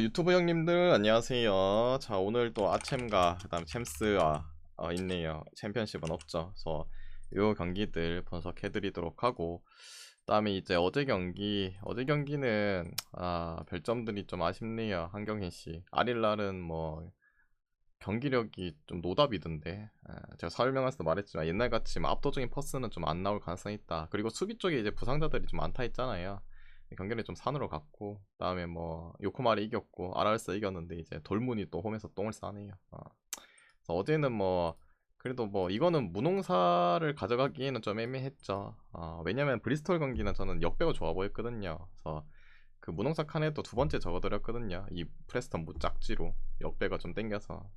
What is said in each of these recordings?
유튜브 형님들 안녕하세요. 자, 오늘 또 아챔과 그다음 챔스가 있네요. 챔피언십은 없죠. 그래서 요 경기들 분석해드리도록 하고, 그다음에 이제 어제 경기는 별점들이 좀 아쉽네요. 한경희 씨, 아릴날은 뭐 경기력이 좀 노답이던데, 제가 설명할 때도 말했지만 옛날같이 뭐 압도적인 퍼스는 좀 안 나올 가능성이 있다. 그리고 수비 쪽에 이제 부상자들이 좀 많다 했잖아요. 경기를 좀 산으로 갔고, 그다음에 뭐 요코마리 이겼고 아랄스 이겼는데 이제 돌문이 또 홈에서 똥을 싸네요. 그래서 어제는 뭐 그래도 뭐 이거는 무농사를 가져가기에는 좀 애매했죠. 왜냐면 브리스톨 경기는 저는 역배가 좋아 보였거든요. 그래서 그 무농사 칸에도 두 번째 적어드렸거든요. 이 프레스턴 무짝지로 역배가 좀 땡겨서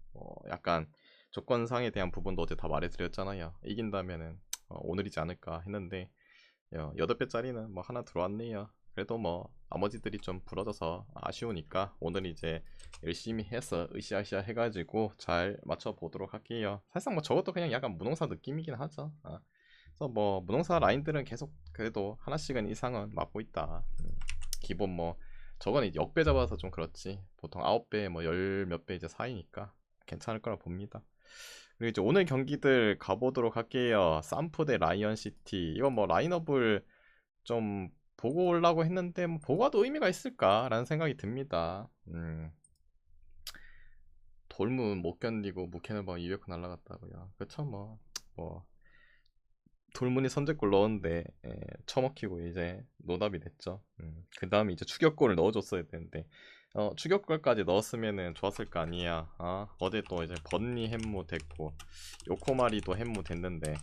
약간 조건상에 대한 부분도 어제 다 말해드렸잖아요. 이긴다면은 오늘이지 않을까 했는데 8배짜리는 뭐 하나 들어왔네요. 그래도 뭐 나머지들이 좀 부러져서 아쉬우니까 오늘 이제 열심히 해서 으쌰으쌰 해가지고 잘 맞춰보도록 할게요. 사실상 뭐 저것도 그냥 약간 무농사 느낌이긴 하죠. 그래서 뭐 무농사 라인들은 계속 그래도 하나씩은 이상은 맞고 있다. 기본 뭐 저건 이제 역배 잡아서 좀 그렇지, 보통 9배 뭐 열 몇 배 이제 사이니까 괜찮을 거라 봅니다. 그리고 이제 오늘 경기들 가보도록 할게요. 산프 대 라이언시티. 이건 뭐 라인업을 좀 보고 오려고 했는데 뭐 보고 와도 의미가 있을까라는 생각이 듭니다. 돌문 못 견디고 무캐널바 200 날라갔다고요. 그쵸. 뭐 돌문이 선제골 넣었는데 처먹히고 이제 노답이 됐죠. 그 다음에 이제 추격골을 넣어줬어야 되는데 추격골까지 넣었으면은 좋았을 거 아니야. 어제 또 이제 번니 햄무 됐고 요코마리도 햄무 됐는데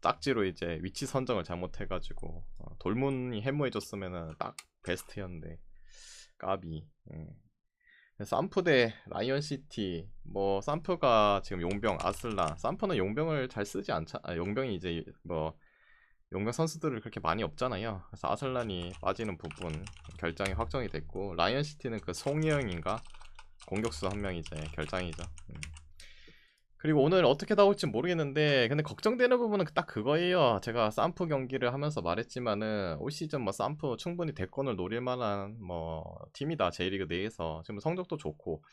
짝지로 이제 위치 선정을 잘못해가지고 돌문이 햄무해줬으면은 딱 베스트였는데 까비. 산프 대 라이언시티. 뭐 산프가 지금 용병 아슬라, 산프는 용병을 잘 쓰지 않자. 용병이 이제 뭐 용병 선수들을 그렇게 많이 없잖아요. 그래서 아슬란이 빠지는 부분 결장이 확정이 됐고, 라이언시티는 그 송이영인가 공격수 한 명 이제 결장이죠. 그리고 오늘 어떻게 나올지 모르겠는데, 근데 걱정되는 부분은 딱 그거예요. 제가 산프 경기를 하면서 말했지만은 올 시즌 뭐 산프 충분히 대권을 노릴 만한 뭐 팀이다, J리그 내에서. 지금 성적도 좋고.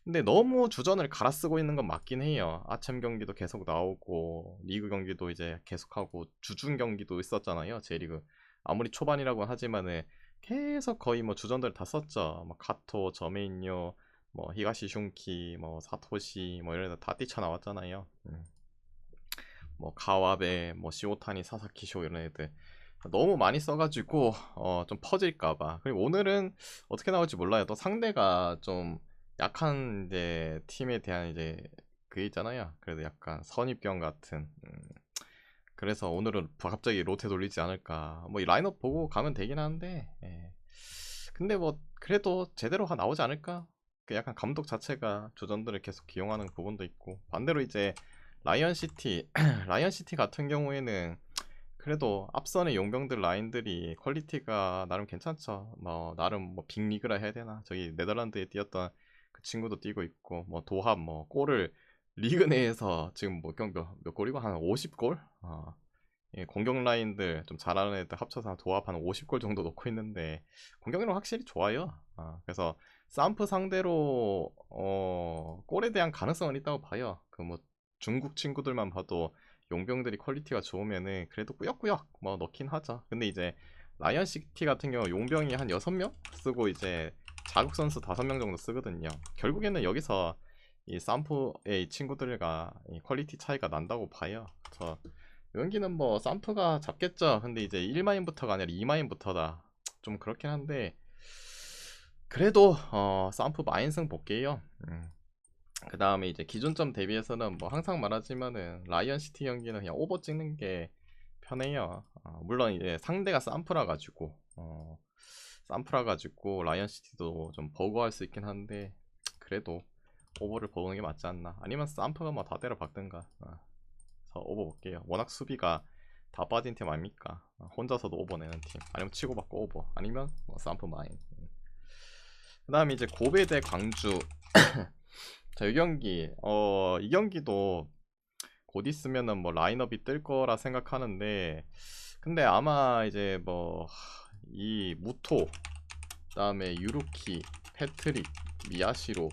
근데 너무 주전을 갈아 쓰고 있는 건 맞긴 해요. 아침 경기도 계속 나오고 리그 경기도 이제 계속하고 주중 경기도 있었잖아요, J리그. 아무리 초반이라고 하지만은 계속 거의 뭐 주전들 다 썼죠. 뭐 카토, 저메인요, 뭐 히가시 슌키, 뭐 사토시, 뭐 이런 애들 다 뛰쳐나왔잖아요. 뭐 가와베, 뭐 시오타니, 사사키쇼 이런 애들 너무 많이 써가지고 좀 퍼질까봐. 그리고 오늘은 어떻게 나올지 몰라요. 또 상대가 좀 약한 이제 팀에 대한 이제 그게 있잖아요. 그래도 약간 선입견 같은. 그래서 오늘은 갑자기 로테 돌리지 않을까. 뭐 이 라인업 보고 가면 되긴 하는데, 근데 뭐 그래도 제대로 나오지 않을까. 그 약간 감독 자체가 조전들을 계속 기용하는 부분도 있고, 반대로 이제 라이언시티 라이언시티 같은 경우에는 그래도 앞선의 용병들 라인들이 퀄리티가 나름 괜찮죠. 뭐 나름 뭐 빅리그라 해야 되나, 저기 네덜란드에 뛰었던 그 친구도 뛰고 있고, 뭐 도합 뭐 골을 리그 내에서 지금 몇 골이고 한 50골? 예, 공격 라인들 좀 잘하는 애들 합쳐서 도합 한 50골 정도 넣고 있는데 공격력 확실히 좋아요. 그래서 산프 상대로 골에 대한 가능성은 있다고 봐요. 그 뭐 중국 친구들만 봐도 용병들이 퀄리티가 좋으면은 그래도 꾸역꾸역 뭐 넣긴 하죠. 근데 이제 라이언시티 같은 경우 용병이 한 6명 쓰고 이제 자국 선수 5명 정도 쓰거든요. 결국에는 여기서 이 산프의 이 친구들과 이 퀄리티 차이가 난다고 봐요. 그래서 연기는 뭐 쌈프가 잡겠죠. 근데 이제 1마인부터가 아니라 2마인부터다. 좀 그렇긴 한데 그래도 쌈프 마인승 볼게요. 그 다음에 이제 기준점 대비해서는 뭐 항상 말하지만은 라이언시티 경기는 그냥 오버 찍는 게 편해요. 물론 이제 상대가 쌈프라 가지고 라이언시티도 좀 버거할 수 있긴 한데 그래도 오버를 보는 게 맞지 않나. 아니면 쌈프가 뭐 다 때려 박든가. 오버 볼게요. 워낙 수비가 다 빠진 팀 아닙니까? 혼자서도 오버 내는 팀, 아니면 치고받고 오버, 아니면 뭐 쌈프 마인. 그 다음에 이제 고베 대 광주. 자, 이 경기도 곧 있으면은 뭐 라인업이 뜰 거라 생각하는데, 근데 아마 이제 뭐 이 무토 그다음에 유루키, 패트릭, 미야시로,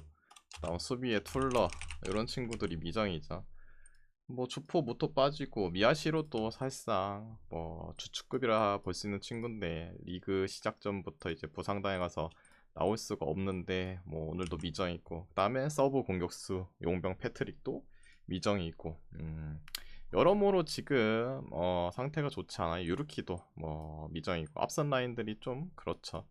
그다음 수비에 툴러 이런 친구들이 미정이죠. 뭐 주포 무토 빠지고 미야시로도 사실상 뭐 주축급이라 볼 수 있는 친구인데 리그 시작 전부터 이제 부상당해가서 나올 수가 없는데 뭐 오늘도 미정이 있고, 그다음에 서브 공격수 용병 패트릭도 미정이 있고, 여러모로 지금 상태가 좋지 않아요. 유르키도 뭐 미정이 있고 앞선 라인들이 좀 그렇죠.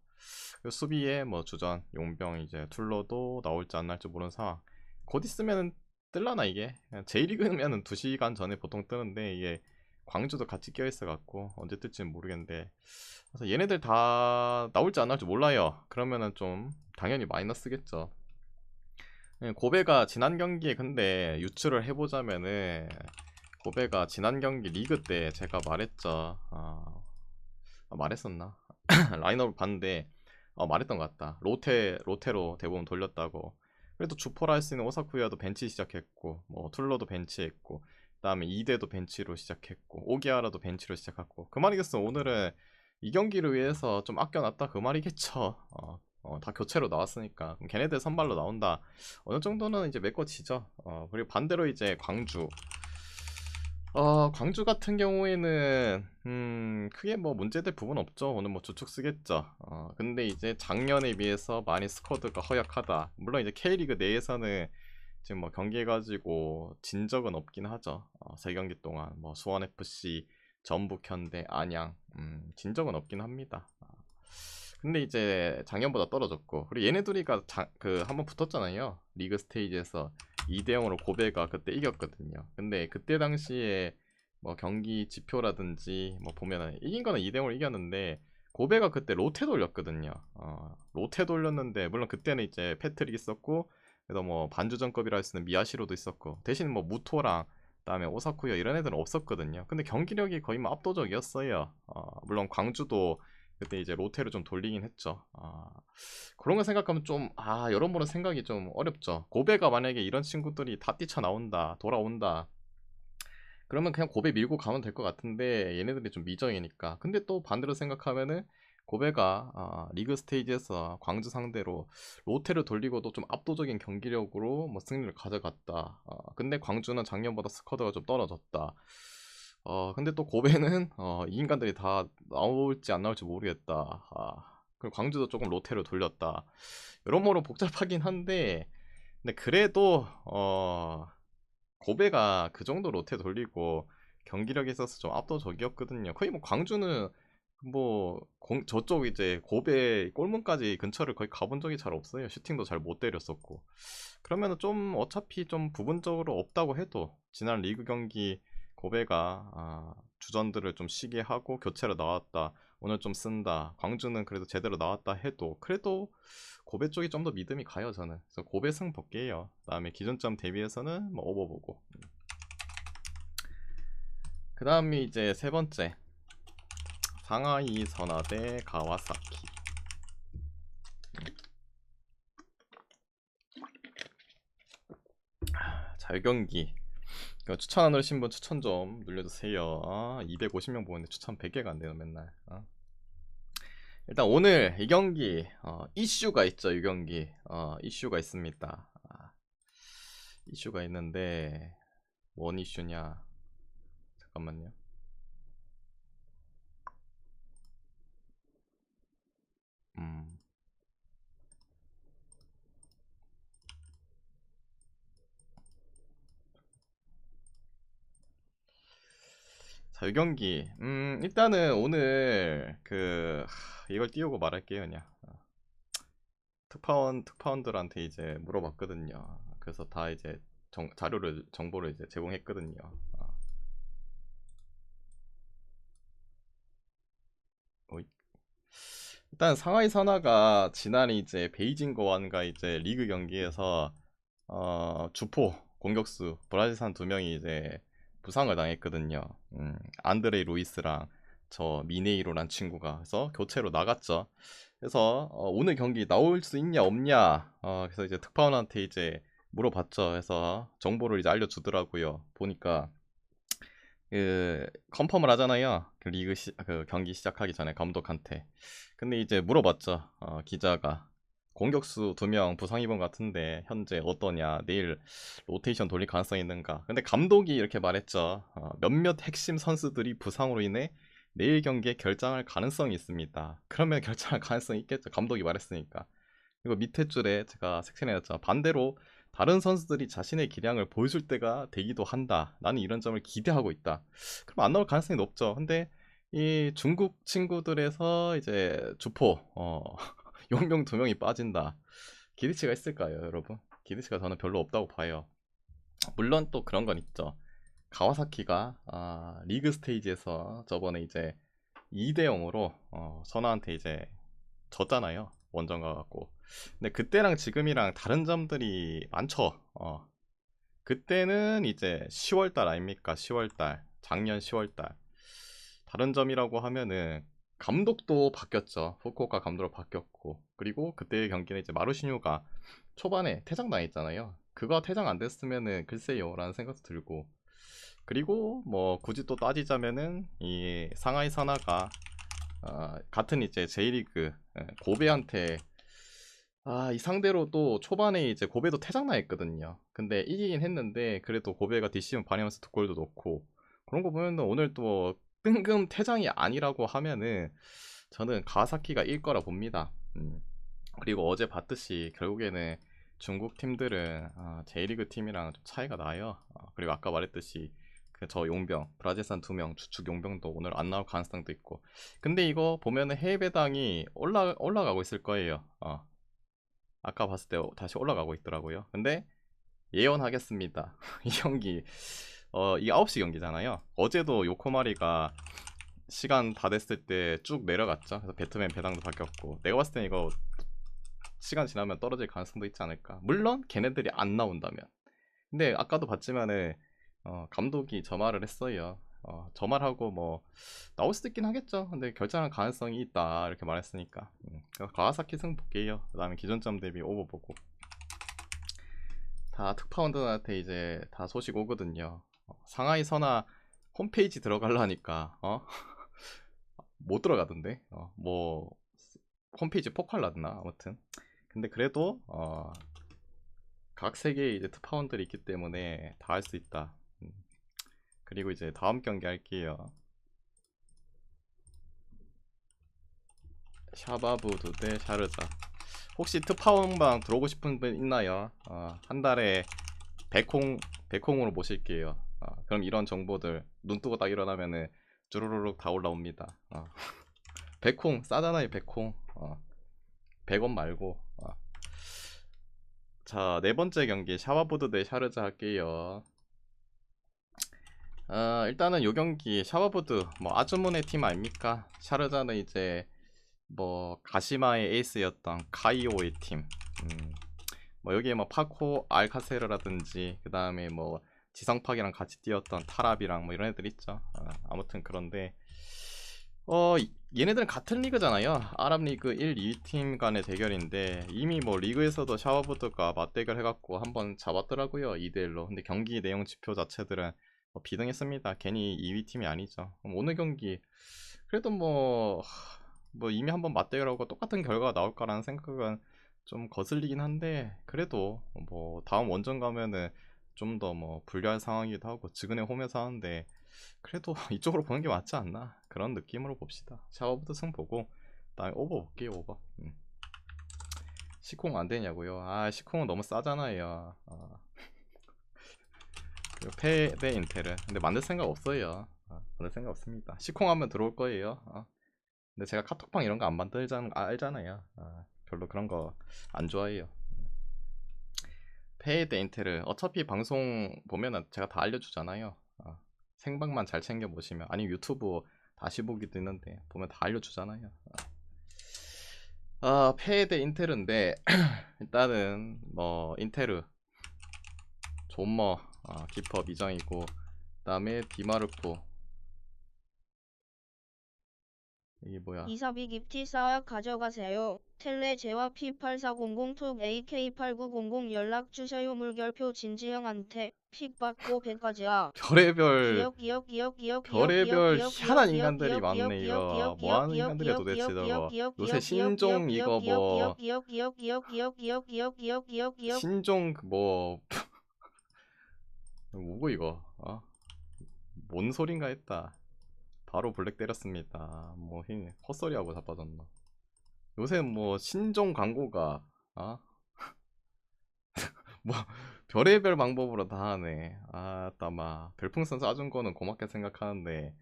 수비에 뭐 주전 용병 이제 툴러도 나올지 안 나올지 모르는 상황. 곧 있으면은 뜰라나 이게. J리그면은 2시간 전에 보통 뜨는데 이게 광주도 같이 껴있어 갖고 언제 뜰지는 모르겠는데, 그래서 얘네들 다 나올지 안 나올지 몰라요. 그러면은 좀 당연히 마이너스겠죠. 고베가 지난 경기에 근데 유출을 해보자면은, 고베가 지난 경기 리그 때 제가 말했죠. 말했었나? 라인업을 봤는데 말했던 것 같다. 로테로 대부분 돌렸다고. 그래도 주포라 할 수 있는 오사쿠야도 벤치 시작했고, 뭐 툴러도 벤치했고, 그다음에 이대도 벤치로 시작했고, 오기아라도 벤치로 시작했고. 그 말이겠어. 오늘은 이 경기를 위해서 좀 아껴놨다 그 말이겠죠. 다 교체로 나왔으니까. 그럼 걔네들 선발로 나온다. 어느 정도는 이제 메꿔지죠. 그리고 반대로 이제 광주 같은 경우에는 크게 뭐 문제될 부분 없죠. 오늘 뭐 주축 쓰겠죠. 근데 이제 작년에 비해서 많이 스쿼드가 허약하다. 물론 이제 K리그 내에서는 지금 뭐 경기해가지고 진 적은 없긴 하죠. 3경기 동안 뭐 수원FC, 전북현대, 안양 진 적은 없긴 합니다. 근데 이제 작년보다 떨어졌고, 그리고 얘네 둘이가 한번 붙었잖아요. 리그 스테이지에서 2대0으로 고베가 그때 이겼거든요. 근데 그때 당시에 뭐 경기 지표라든지 뭐 보면은 이긴 거는 2대0으로 이겼는데, 고베가 그때 로테 돌렸거든요. 로테 돌렸는데 물론 그때는 이제 패트릭 있었고, 그래서 뭐 반주전급이라 할 수 있는 미야시로도 있었고, 대신 뭐 무토랑 그다음에 오사쿠요 이런 애들은 없었거든요. 근데 경기력이 거의 뭐 압도적이었어요. 물론 광주도 그때 이제 로테를 좀 돌리긴 했죠. 그런 거 생각하면 좀 여러모로 생각이 좀 어렵죠. 고베가 만약에 이런 친구들이 다 뛰쳐나온다, 돌아온다, 그러면 그냥 고베 밀고 가면 될 것 같은데 얘네들이 좀 미정이니까. 근데 또 반대로 생각하면은 고베가 리그 스테이지에서 광주 상대로 로테를 돌리고도 좀 압도적인 경기력으로 뭐 승리를 가져갔다. 근데 광주는 작년보다 스쿼드가 좀 떨어졌다. 근데 또 고베는 이 인간들이 다 나올지 안 나올지 모르겠다. 그리고 광주도 조금 로테를 돌렸다. 여러모로 복잡하긴 한데, 근데 그래도 고베가 그 정도 로테 돌리고 경기력에 있어서 좀 압도적이었거든요. 거의 뭐 광주는 뭐 저쪽 이제 고베 골문까지 근처를 거의 가본 적이 잘 없어요. 슈팅도 잘 못 때렸었고. 그러면은 좀 어차피 좀 부분적으로 없다고 해도 지난 리그 경기 고베가 주전들을 좀 쉬게 하고 교체로 나왔다, 오늘 좀 쓴다, 광주는 그래도 제대로 나왔다 해도 그래도 고베 쪽이 좀 더 믿음이 가요 저는. 그래서 고베 승 볼게요. 그다음에 기준점 대비해서는 뭐 오버 보고. 그 다음이 이제 세 번째, 상하이 선화대 가와사키. 잘 경기. 추천 안 누르신 분 추천 좀 눌러주세요. 250명 보는데 추천 100개가 안 돼요 맨날. 일단 오늘 이 경기 이슈가 있죠. 이 경기 이슈가 있습니다. 이슈가 있는데 뭔 이슈냐, 잠깐만요. 자, 이 경기 일단은 오늘 이걸 띄우고 말할게요 그냥. 특파원들한테 이제 물어봤거든요. 그래서 다 이제 정보를 이제 제공했거든요. 어이. 일단 상하이 선화가 지난 이제 베이징 거완과 이제 리그 경기에서 주포 공격수 브라질산 2명이 이제 부상을 당했거든요. 안드레이 루이스랑 저 미네이로란 친구가. 그래서 교체로 나갔죠. 그래서 오늘 경기 나올 수 있냐 없냐, 그래서 이제 특파원한테 이제 물어봤죠. 그래서 정보를 이제 알려주더라고요. 보니까 그 컨펌을 하잖아요. 그 경기 시작하기 전에 감독한테. 근데 이제 물어봤죠. 기자가 공격수 2명 부상 입은 것 같은데 현재 어떠냐, 내일 로테이션 돌릴 가능성이 있는가. 근데 감독이 이렇게 말했죠. 몇몇 핵심 선수들이 부상으로 인해 내일 경기에 결장할 가능성이 있습니다. 그러면 결장할 가능성이 있겠죠, 감독이 말했으니까. 그리고 밑에 줄에 제가 섹션해놨죠. 반대로 다른 선수들이 자신의 기량을 보여줄 때가 되기도 한다. 나는 이런 점을 기대하고 있다. 그럼 안 나올 가능성이 높죠. 근데 이 중국 친구들에서 이제 주포 용병 2명이 빠진다. 기대치가 있을까요, 여러분? 기대치가 저는 별로 없다고 봐요. 물론 또 그런 건 있죠. 가와사키가 리그 스테이지에서 저번에 이제 2대 0으로 선화한테 이제 졌잖아요. 원정 가갖고. 근데 그때랑 지금이랑 다른 점들이 많죠. 그때는 이제 10월달 아닙니까? 10월달. 작년 10월달. 다른 점이라고 하면은 감독도 바뀌었죠. 후쿠오카 감독으로 바뀌었고. 그리고 그때의 경기는 이제 마루시뉴가 초반에 퇴장당했잖아요. 그거 퇴장 안 됐으면은 글쎄요 라는 생각도 들고. 그리고 뭐 굳이 또 따지자면은 이 상하이 선화가 같은 이제 J리그 고베한테 이 상대로 또 초반에 이제 고베도 퇴장당했거든요. 근데 이기긴 했는데 그래도 고베가 뒷심을 발휘하면서 2골도 넣고 그런 거 보면 오늘 또 뜬금 퇴장이 아니라고 하면은 저는 가와사키가 일 거라 봅니다. 그리고 어제 봤듯이 결국에는 중국 팀들은 J리그 팀이랑 좀 차이가 나요. 그리고 아까 말했듯이 저 용병 브라질산 2명 주축 용병도 오늘 안 나올 가능성도 있고. 근데 이거 보면은 해외 배당이 올라가고 있을 거예요. 아까 봤을 때 다시 올라가고 있더라고요. 근데 예언하겠습니다. 이 경기 이 9시 경기잖아요. 어제도 요코마리가 시간 다 됐을 때 쭉 내려갔죠. 그래서 배트맨 배당도 바뀌었고, 내가 봤을 때 이거 시간 지나면 떨어질 가능성도 있지 않을까. 물론 걔네들이 안 나온다면. 근데 아까도 봤지만은 감독이 저 말을 했어요. 저 말하고 뭐 나올 수도 있긴 하겠죠. 근데 결정할 가능성이 있다 이렇게 말했으니까. 가와사키 승 볼게요. 그 다음에 기존점 대비 오버 보고. 다 특파원들한테 이제 다 소식 오거든요. 상하이 선화 홈페이지 들어가려니까 못 들어가던데. 뭐 홈페이지 폭발 났나 아무튼. 근데 그래도 각 세계에 이제 특파원들이 있기 때문에 다 할 수 있다. 그리고 이제 다음 경기 할게요. 샤바부두 대 샤르자. 혹시 특파원방 들어오고 싶은 분 있나요? 한 달에 백콩으로 모실게요. 그럼 이런 정보들 눈 뜨고 딱 일어나면은 주르르륵 다 올라옵니다. 백콩 싸잖아요. 백콩 100원 말고. 자, 네 번째 경기 샤바부두 대 샤르자 할게요. 일단은 요 경기 샤바부두 뭐 아주문의 팀 아닙니까? 샤르자는 이제 뭐 가시마의 에이스였던 카이오의 팀. 뭐 여기에 뭐 파코 알카세르라든지 그 다음에 뭐 지성팍이랑 같이 뛰었던 타랍이랑 뭐 이런 애들 있죠. 아무튼 그런데 얘네들은 같은 리그잖아요. 아랍리그 1, 2팀 간의 대결인데 이미 뭐 리그에서도 샤워부드가 맞대결 해갖고 한번 잡았더라고요. 2대1로. 근데 경기 내용 지표 자체들은 비등했습니다. 괜히 2위 팀이 아니죠. 오늘 경기 그래도 뭐 이미 한번 맞대결하고 똑같은 결과가 나올까라는 생각은 좀 거슬리긴 한데, 그래도 뭐 다음 원정 가면은 좀 더 뭐 불리할 상황이기도 하고 지근해 홈에서 하는데 그래도 이쪽으로 보는 게 맞지 않나 그런 느낌으로 봅시다. 샤워부터 승 보고 다음에 오버 볼게요. 오버. 시콩 안 되냐고요? 시콩은 너무 싸잖아요. 그리고 패배 인테르 근데 만들 생각 없어요. 만들 생각 없습니다. 시콩 하면 들어올 거예요. 근데 제가 카톡방 이런 거 안 만들잖아, 알잖아요. 별로 그런 거 안 좋아해요. 페이드 인텔을 어차피 방송 보면은 제가 다 알려주잖아요. 생방만 잘 챙겨 보시면, 아니 유튜브 다시 보기도 있는데 보면 다 알려주잖아요. 페이드 인텔인데 일단은 뭐 인테르 존머 기퍼 미정이고, 그다음에 디마르코 이게 뭐야? 이섭이 깁티 쌓아 가져가세요. 텔레 제와 P8400톡 AK8900 연락 주셔요. 물결표 진지영한테 픽 받고 배까지야. 별의별 기억 기억 기억 기억 기억 기억 별의별 기억 기억 희한한 기억 인간들이 기억 기억 많네. 기억 이거 기억 뭐하는 기억 인간들이야 기억 도대체. 기억 기억 저거 기억 요새 기억 기억 기억 신종 기억 이거 기억 뭐 기억 기억 기억 기억 기억 기억 기억 기억 기억 신종 뭐 뭐고 이거 뭔 소린가 했다. 바로 블랙 때렸습니다. 뭐 헛소리하고 자빠졌나. 요새 뭐 신종 광고가 뭐 별의별 방법으로 다 하네. 따마 별풍선 쏴준 거는 고맙게 생각하는데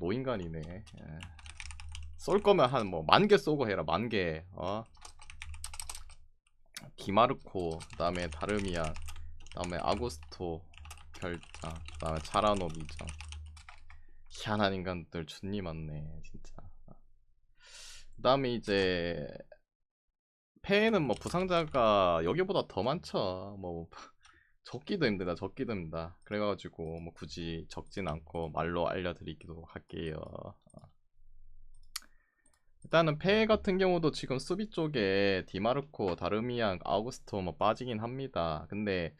노인간이네. 쏠 거면 한 뭐 만 개 쏘고 해라. 만 개. 디마르코, 그다음에 다르미안, 그다음에 아구스토 결장, 그다음에 차라노 미정. 희한한 인간들 준니 많네 진짜. 그다음에 이제 폐에는 뭐 부상자가 여기보다 더 많죠. 뭐 적기도 힘들다, 적기도 힘들다. 그래가지고 뭐 굳이 적진 않고 말로 알려드리기도 할게요. 일단은 폐 같은 경우도 지금 수비 쪽에 디마르코, 다르미안, 아우구스토 뭐 빠지긴 합니다. 근데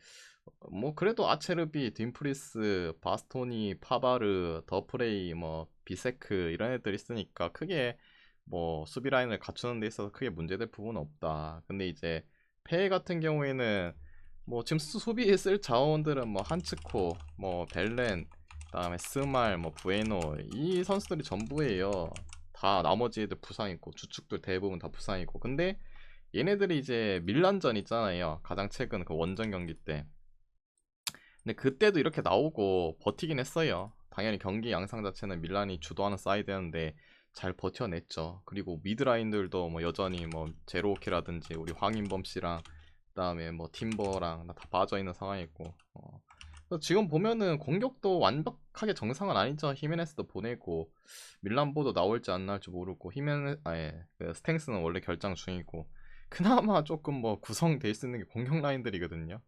뭐 그래도 아체르비, 딘프리스, 바스토니, 파바르, 더프레이, 뭐 비세크 이런 애들 있으니까 크게 뭐 수비 라인을 갖추는 데 있어서 크게 문제될 부분은 없다. 근데 이제 폐 같은 경우에는 뭐 지금 수비에 쓸 자원들은 뭐 한츠코, 뭐 벨렌, 그다음에 스말, 뭐 부에노 이 선수들이 전부예요. 다 나머지 애들 부상 있고 주축들 대부분 다 부상 있고. 근데 얘네들이 이제 밀란전 있잖아요. 가장 최근 그 원정 경기 때. 근데 그때도 이렇게 나오고 버티긴 했어요. 당연히 경기 양상 자체는 밀란이 주도하는 사이드였는데 잘 버텨냈죠. 그리고 미드라인들도 뭐 여전히 뭐 제로오키라든지 우리 황인범 씨랑 그다음에 뭐 팀버랑 다 빠져있는 상황이고. 그래서 지금 보면은 공격도 완벽하게 정상은 아니죠. 히메네스도 보내고 밀란보도 나올지 안 나올지 모르고 그 스탱스는 원래 결장 중이고 그나마 조금 뭐 구성돼 있는 게 공격 라인들이거든요.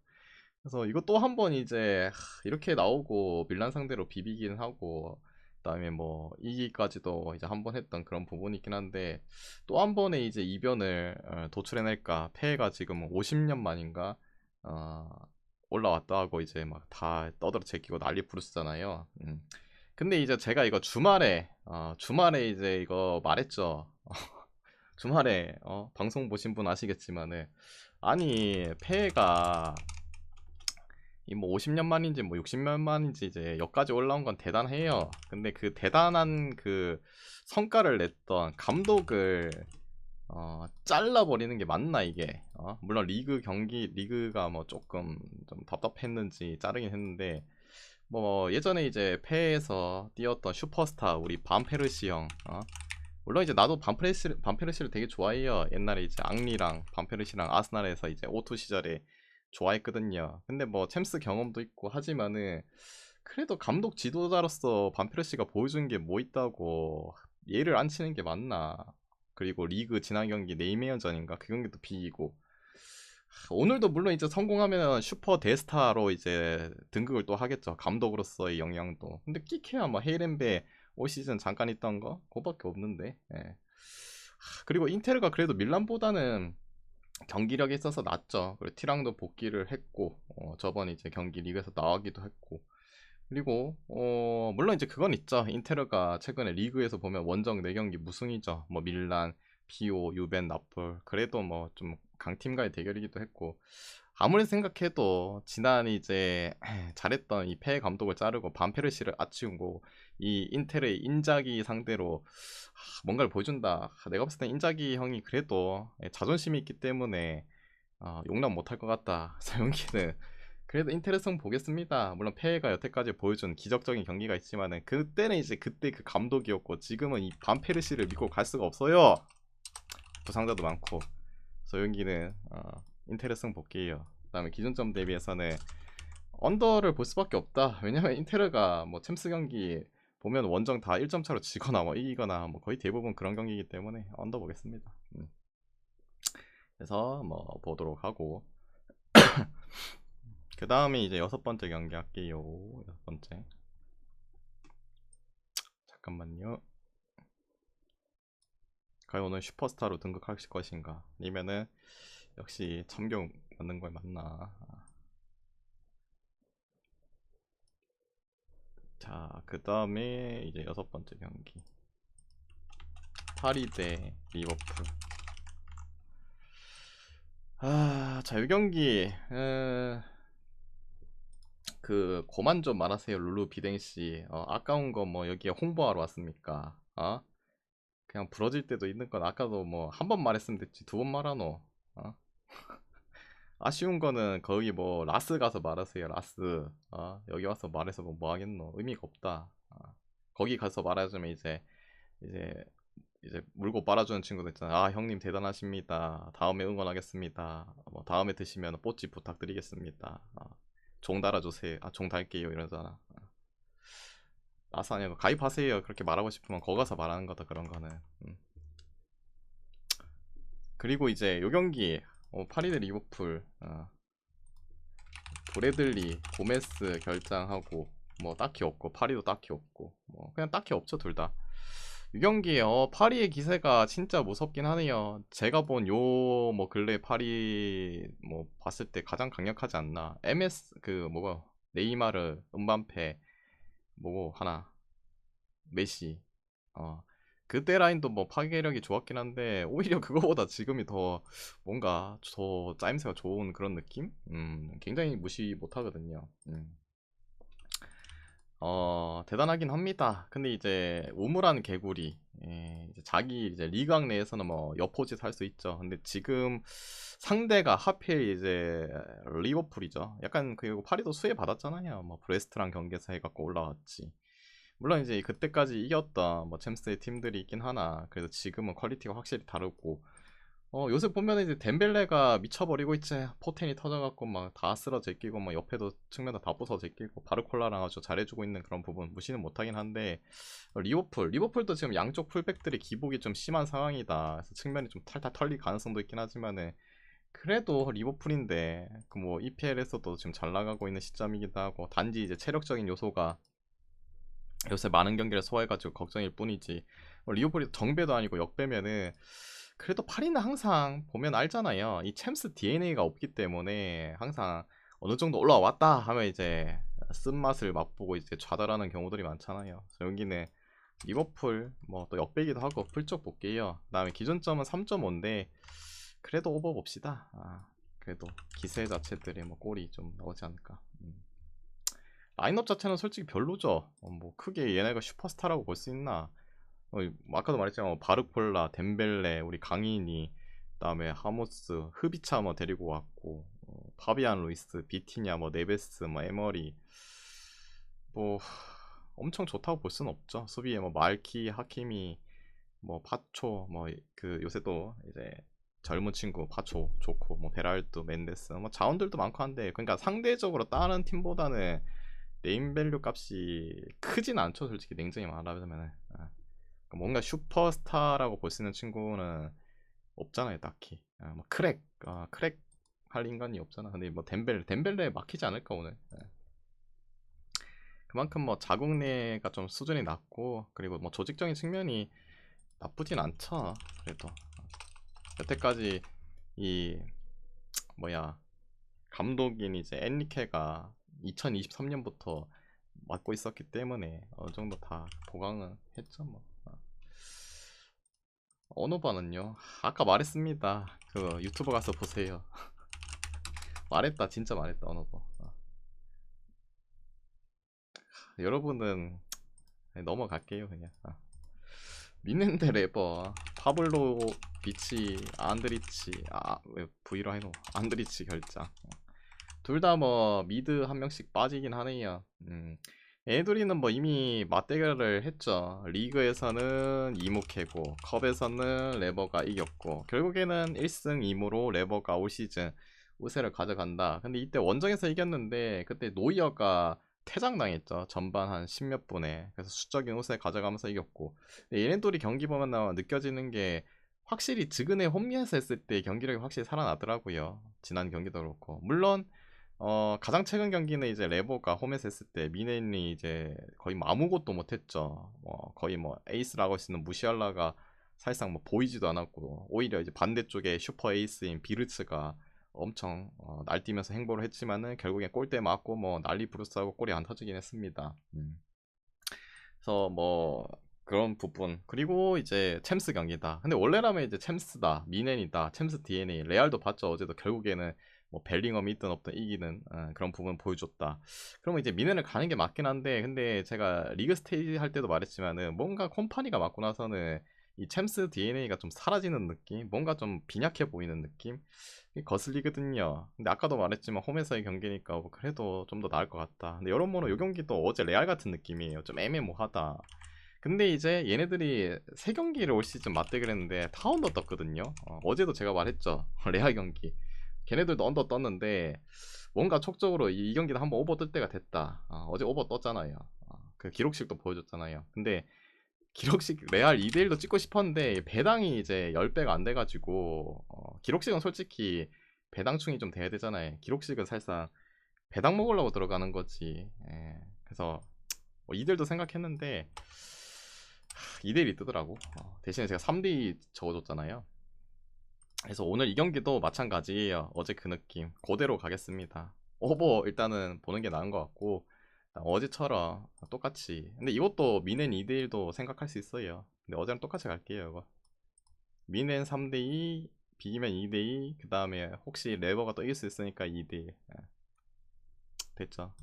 그래서 이거 또 한 번 이제 이렇게 나오고 밀란 상대로 비비긴 하고 그다음에 뭐 이기까지도 이제 한 번 했던 그런 부분이 있긴 한데 또 한 번의 이제 이변을 도출해낼까. 폐해가 지금 50년 만인가 올라왔다 하고 이제 막 다 떠들어 제끼고 난리 부르스잖아요. 근데 이제 제가 이거 주말에 이제 이거 말했죠. 주말에 방송 보신 분 아시겠지만은 아니 폐해가 이 뭐 50년 만인지 뭐 60년 만인지 이제 여기까지 올라온 건 대단해요. 근데 그 대단한 그 성과를 냈던 감독을 잘라버리는 게 맞나 이게. 물론 리그가 뭐 조금 좀 답답했는지 자르긴 했는데 뭐 예전에 이제 폐에서 뛰었던 슈퍼스타 우리 반페르시 형. 물론 이제 나도 반페르시를 되게 좋아해요. 옛날에 이제 앙리랑 반페르시랑 아스날에서 이제 오투 시절에 좋아했거든요. 근데 뭐 챔스 경험도 있고 하지만은 그래도 감독 지도자로서 반페르시가 보여준 게 뭐 있다고 얘를 안 치는 게 맞나. 그리고 리그 지난 경기 네이메어전인가 그 경기도 비기고 오늘도 물론 이제 성공하면 슈퍼 대스타로 이제 등극을 또 하겠죠. 감독으로서의 영향도. 근데 끼케야 뭐 헤이렌베 올 시즌 잠깐 있던 거 그거밖에 없는데. 예. 그리고 인테르가 그래도 밀란보다는 경기력이 있어서 낫죠. 그리고 티랑도 복귀를 했고 저번 이제 경기 리그에서 나가기도 했고. 그리고 물론 이제 그건 있죠. 인테르가 최근에 리그에서 보면 원정 4경기 무승이죠. 뭐 밀란, 피오, 유벤, 나폴. 그래도 뭐 좀 강팀과의 대결이기도 했고. 아무리 생각해도 지난 이제 잘했던 이 페 감독을 자르고 반페르시를 아치우고 이 인텔의 인자기 상대로 뭔가를 보여준다. 내가 봤을 때 인자기 형이 그래도 자존심이 있기 때문에 용납 못할 것 같다. 서영기는 그래도 인테레성 보겠습니다. 물론 페가 여태까지 보여준 기적적인 경기가 있지만은 그때는 이제 그때 그 감독이었고 지금은 이 반페르시를 믿고 갈 수가 없어요. 부상자도 많고 소용기는 인테레성 볼게요. 그다음에 기준점 대비해서는 언더를 볼 수밖에 없다. 왜냐면 인테르가 뭐 챔스 경기 보면 원정 다 1점 차로 지거나 뭐 이기거나 뭐 거의 대부분 그런 경기이기 때문에 언더 보겠습니다. 그래서 뭐 보도록 하고 그 다음에 이제 6번째 경기 할게요. 6번째. 잠깐만요. 과연 오늘 슈퍼스타로 등극할 것인가? 아니면은 역시 참경 맞는 걸 맞나? 자, 그 다음에 이제 6번째 경기. 파리 대 리버풀. 자, 이 경기 고만 좀 말하세요, 룰루 비댕씨. 아까운 거 뭐 여기에 홍보하러 왔습니까? 그냥 부러질 때도 있는 건 아까도 뭐 한 번 말했으면 됐지 2번 말하노. 아쉬운 거는 거기 뭐 라스 가서 말하세요, 라스. 여기 와서 말해서 뭐 하겠노? 의미가 없다. 거기 가서 말하자면 이제 물고 빨아주는 친구들 있잖아. 형님 대단하십니다. 다음에 응원하겠습니다. 뭐 다음에 드시면 뽀찌 부탁드리겠습니다. 종 달아주세요. 종 달게요 이러잖아. 라스 아니고 가입하세요. 그렇게 말하고 싶으면 거기 가서 말하는 거다, 그런 거는. 그리고 이제 요 경기 파리 대 리버풀. 브래들리 고메스 결장하고 뭐 딱히 없고, 파리도 딱히 없고, 뭐 그냥 딱히 없죠, 둘 다. 이 경기 파리의 기세가 진짜 무섭긴 하네요. 제가 본 요 뭐 근래 파리 뭐 봤을 때 가장 강력하지 않나. MS 뭐가 네이마르, 음반페, 뭐고 하나, 메시. 그때 라인도 뭐 파괴력이 좋았긴 한데 오히려 그거보다 지금이 더 뭔가 더 짜임새가 좋은 그런 느낌? 굉장히 무시 못하거든요. 대단하긴 합니다. 근데 이제 우물한 개구리, 이제 자기 이제 리강 내에서는 뭐 여포짓 할 수 있죠. 근데 지금 상대가 하필 이제 리버풀이죠. 약간 그리고 파리도 수혜 받았잖아요. 뭐 브레스트랑 경기에서 해갖고 올라왔지. 물론 이제 그때까지 이겼던 뭐 챔스의 팀들이 있긴 하나, 그래도 지금은 퀄리티가 확실히 다르고, 요새 보면 이제 덴벨레가 미쳐버리고 있지. 포텐이 터져갖고 막 다 쓸어 제끼고, 막 옆에도 측면도 다 부서 제끼고, 바르콜라랑 아주 잘해주고 있는 그런 부분 무시는 못하긴 한데, 리버풀도 지금 양쪽 풀백들이 기복이 좀 심한 상황이다. 그래서 측면이 좀 탈탈 털릴 가능성도 있긴 하지만은, 그래도 리버풀인데 그 뭐 EPL에서도 지금 잘 나가고 있는 시점이기도 하고, 단지 이제 체력적인 요소가 요새 많은 경기를 소화해가지고 걱정일 뿐이지, 리버풀이 정배도 아니고 역배면은, 그래도 파리는 항상 보면 알잖아요. 이 챔스 DNA가 없기 때문에 항상 어느 정도 올라왔다 하면 이제 쓴맛을 맛보고 이제 좌절하는 경우들이 많잖아요. 그래서 여기는 리버풀 뭐 또 역배기도 하고 풀쩍 볼게요. 그 다음에 기준점은 3.5인데 그래도 오버 봅시다. 그래도 기세 자체들이 뭐 골이 좀 나오지 않을까. 라인업 자체는 솔직히 별로죠. 뭐 크게 얘네가 슈퍼스타라고 볼 수 있나. 아까도 말했지만 바르콜라, 덴벨레, 우리 강인이, 그다음에 하모스, 흐비차 뭐 데리고 왔고, 파비안 루이스, 비티냐, 뭐 네베스, 뭐 에머리, 뭐 엄청 좋다고 볼 수는 없죠. 수비에 뭐 말키, 하키미, 뭐 파초, 뭐 요새 또 이제 젊은 친구 파초 좋고, 뭐 베랄도, 멘데스, 뭐 자원들도 많고 한데, 그러니까 상대적으로 다른 팀보다는 네임밸류 값이 크진 않죠, 솔직히 냉정히 말하자면. 뭔가 슈퍼스타라고 볼 수 있는 친구는 없잖아요, 딱히. 뭐 크랙 할 인간이 없잖아. 근데 뭐 덴벨레 막히지 않을까 오늘. 그만큼 뭐 자국내가 좀 수준이 낮고, 그리고 뭐 조직적인 측면이 나쁘진 않죠. 그래도 여태까지 이 뭐야 감독인 이제 엔리케가 2023년부터 맡고 있었기 때문에 어느 정도 다 보강은 했죠 뭐. 언어반은요? 아까 말했습니다. 그 유튜브 가서 보세요. 말했다, 진짜 말했다, 언어반. 여러분은 넘어갈게요 그냥. 믿는데 레버, 파블로 비치, 안드리치, 왜 V로 해놓? 안드리치 결장. 둘 다 뭐 미드 한 명씩 빠지긴 하네요. 애들이는 뭐 이미 맞대결을 했죠. 리그에서는 이무캐고 컵에서는 레버가 이겼고, 결국에는 1승 2무로 레버가 올 시즌 우세를 가져간다. 근데 이때 원정에서 이겼는데 그때 노이어가 퇴장당했죠. 전반 한 10몇 분에. 그래서 수적인 우세 가져가면서 이겼고, 얘네들이 경기 보면 느껴지는 게, 확실히 지근해 홈리에서 했을 때 경기력이 확실히 살아나더라고요. 지난 경기도 그렇고. 물론 가장 최근 경기는 이제 레버가 홈에서 했을 때 미네인이 이제 거의 뭐 아무것도 못했죠. 거의 뭐 에이스라고 할 수 있는 무시알라가 사실상 뭐 보이지도 않았고 오히려 이제 반대쪽에 슈퍼 에이스인 비르츠가 엄청 날뛰면서 행보를 했지만은 결국엔 골대 맞고 뭐 난리 부르스하고 골이 안 터지긴 했습니다. 그래서 뭐 그런 부분. 그리고 이제 챔스 경기다. 근데 원래라면 이제 챔스다, 미넨이다, 챔스 DNA, 레알도 봤죠. 어제도 결국에는 뭐 벨링엄이 있든 없든 이기는 그런 부분 보여줬다. 그러면 이제 미넨을 가는 게 맞긴 한데, 근데 제가 리그 스테이지 할 때도 말했지만은 뭔가 콤파니가 맞고 나서는 이 챔스 DNA가 좀 사라지는 느낌, 뭔가 좀 빈약해 보이는 느낌 거슬리거든요. 근데 아까도 말했지만 홈에서의 경기니까 뭐 그래도 좀 더 나을 것 같다. 근데 여러모로 요 경기도 어제 레알 같은 느낌이에요. 좀 애매모하다. 근데 이제 얘네들이 세 경기를 올 시즌 맞대결 했는데 다 언더 떴거든요. 어제도 제가 말했죠. 레알 경기. 걔네들도 언더 떴는데 뭔가 촉적으로 이 경기는 한번 오버 뜰 때가 됐다. 어제 오버 떴잖아요. 그 기록식도 보여줬잖아요. 근데 기록식 레알 2대1도 찍고 싶었는데 배당이 이제 10배가 안 돼가지고 기록식은 솔직히 배당충이 좀 돼야 되잖아요. 기록식은 사실상 배당 먹으려고 들어가는 거지. 예. 그래서 뭐 2대1도 생각했는데 2대1이 뜨더라고. 대신에 제가 3대2 적어줬잖아요. 그래서 오늘 이 경기도 마찬가지예요. 어제 그 느낌 그대로 가겠습니다. 오버 일단은 보는 게 나은 것 같고 어제처럼 똑같이. 근데 이것도 미넨 2대1도 생각할 수 있어요. 근데 어제랑 똑같이 갈게요. 이거 미넨 3대2 비기면 2대2 그 다음에 혹시 레버가 또 이길 수 있으니까 2대1 됐죠.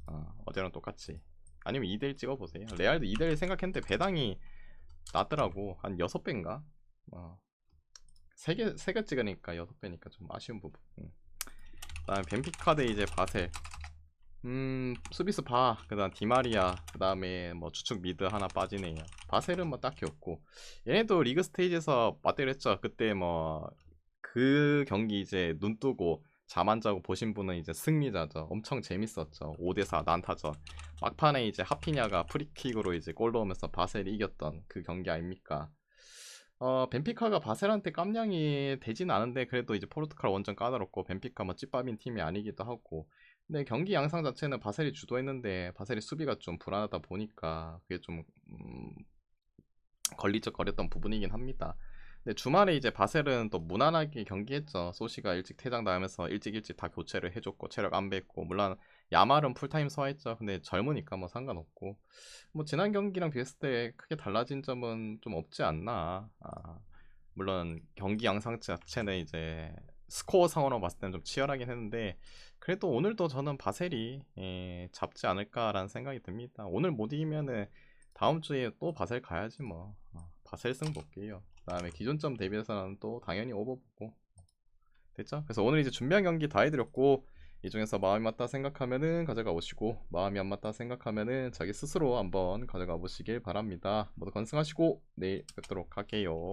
어제랑 똑같이. 아니면 2대1 찍어보세요. 레알도 2대1 생각했는데 배당이 나더라고. 한 6배인가? 3개 찍으니까 6배니까 좀 아쉬운 부분. 그 다음에 벤피카 대 이제 바셀. 수비수 바, 그 다음 디마리아, 그 다음에 뭐 주축 미드 하나 빠지네요. 바셀은 뭐 딱히 없고. 얘네도 리그 스테이지에서 맞대를 했죠. 그때 뭐 그 경기 이제 눈 뜨고 잠 안 자고 보신 분은 이제 승리자죠. 엄청 재밌었죠. 5대4 난타전. 막판에 이제 하피냐가 프리킥으로 이제 골 넣으면서 바셀이 이겼던 그 경기 아닙니까? 벤피카가 바셀한테 깜냥이 되진 않은데 그래도 이제 포르투갈 원정 까다롭고 벤피카 뭐 찌빠빈 팀이 아니기도 하고. 근데 경기 양상 자체는 바셀이 주도했는데 바셀이 수비가 좀 불안하다 보니까 그게 좀 걸리적거렸던 부분이긴 합니다. 근데 주말에 이제 바셀은 또 무난하게 경기했죠. 소시가 일찍 퇴장 나면서 일찍 다 교체를 해줬고 체력 안 뺐고, 물론 야말은 풀타임 소화했죠. 근데 젊으니까 뭐 상관없고, 뭐 지난 경기랑 비했을 때 크게 달라진 점은 좀 없지 않나. 물론 경기 양상 자체는 이제 스코어 상으로 봤을 때는 좀 치열하긴 했는데 그래도 오늘도 저는 바셀이 잡지 않을까라는 생각이 듭니다. 오늘 못 이기면은 다음 주에 또 바셀 가야지 뭐. 바셀 승 볼게요. 그 다음에 기존점 대비해서는 또 당연히 오버 보고 됐죠? 그래서 오늘 이제 준비한 경기 다 해드렸고, 이 중에서 마음이 맞다 생각하면은 가져가 보시고, 마음이 안 맞다 생각하면은 자기 스스로 한번 가져가 보시길 바랍니다. 모두 건승하시고 내일 뵙도록 할게요.